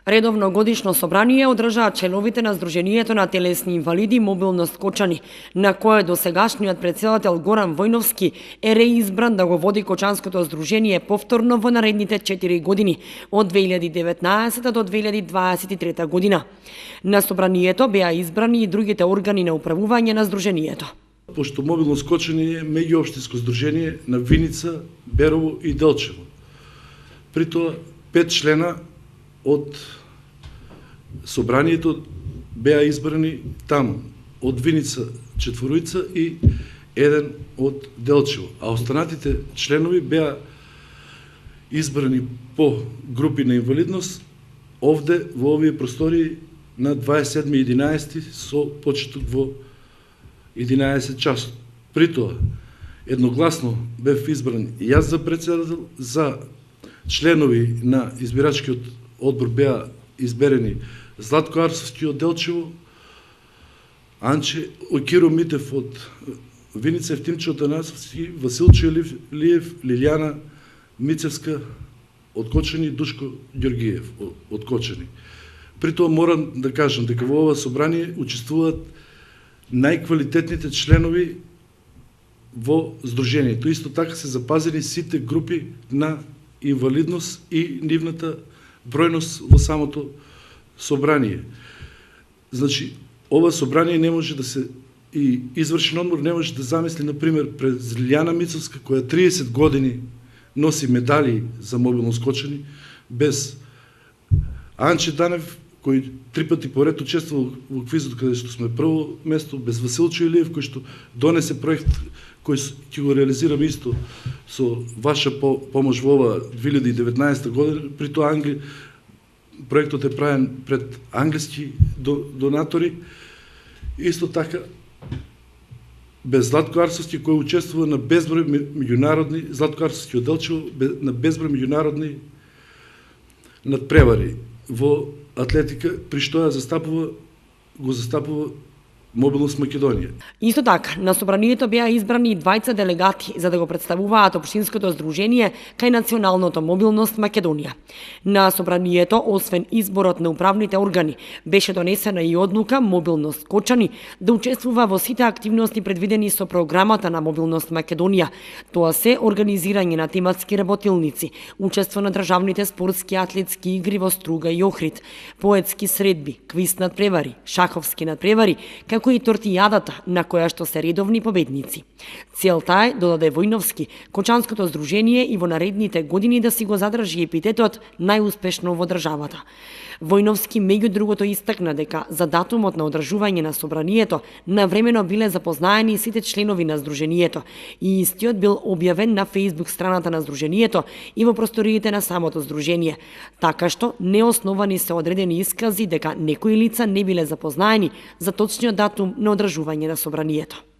Редовно годишно собрание одржаат членовите на Сдруженијето на телесни инвалиди мобилност Кочани, на кое досегашниот претседател Горан Војновски е реизбран да го води Кочанското здружение повторно во наредните 4 години, од 2019 до 2023 година. На собранието беа избрани и другите органи на управување на Сдруженијето. Пошто мобилност Кочани е меѓуопштинско здружение на Виница, Берово и Делчево. При тоа 5 члена од собранието беа избрани таму. Од Виница 4 и 1 од Делчево. А останатите членови беа избрани по групи на инвалидност овде во овие простори на 27.11 со почеток во 11 часот. При тоа едногласно бев избран и јас за председател, за членови на избирачкиот одбор беа изберени Златко Арсовски од Делчево, Анче Киро Митев од Виница, Евтимче Атанасовски, Васил Чуелиев, Лилијана Мицевска од Кочани, Душко Ѓоргиев од Кочани. При тоа морам да кажам дека во ова собрание учествуваат најквалитетните членови во Сдруженијето. Исто така се запазени сите групи на инвалидност и нивната бројност во самото собрание. Значи, ова собрание не може да се и извршен одмор не може да замисли, например, през Лилијана Мицовска, која 30 години носи медали за мобилност Кочани, без Анче Данев, кој 3 пати поред учествувал во квизот каде што сме прво место, без Васил Чуелиев, кој што донесе проект кој ќе го реализираме исто со ваша помош во ова 2019 година. При тоа проектот е правен пред англиски донатори. Исто така без Златко Арсовски, кој учествува на безброј меѓународни, Златко Арсовски од Делчево, на безброј меѓународни надпревари во атлетика, при што го застапува Мобилност Македонија. Исто така, на собранието беа избрани и двајца делегати за да го представуваат општинското здружение кај Националното Мобилност Македонија. На собранието, освен изборот на управните органи, беше донесена и одлука Мобилност Кочани да учествува во сите активности предвидени со програмата на Мобилност Македонија. Тоа се организирање на тематски работилници, учество на државните спортски атлетски игри во Струга и Охрид, поетски средби, квиз надпревари, шаховски надпревари, како и тортијадата, на која што се редовни победници. Целта е, додаде Војновски, Кочанското здружение и во наредните години да си го задржи епитетот најуспешно во државата. Војновски меѓу другото истакна дека за датумот на одржување на собранието навремено биле запознаени сите членови на здружението и истиот бил објавен на Facebook страната на здружението и во просториите на самото здружение, така што неосновани се одредени искази дека некои лица не биле запознаени за точниот датум на одржување на собранието.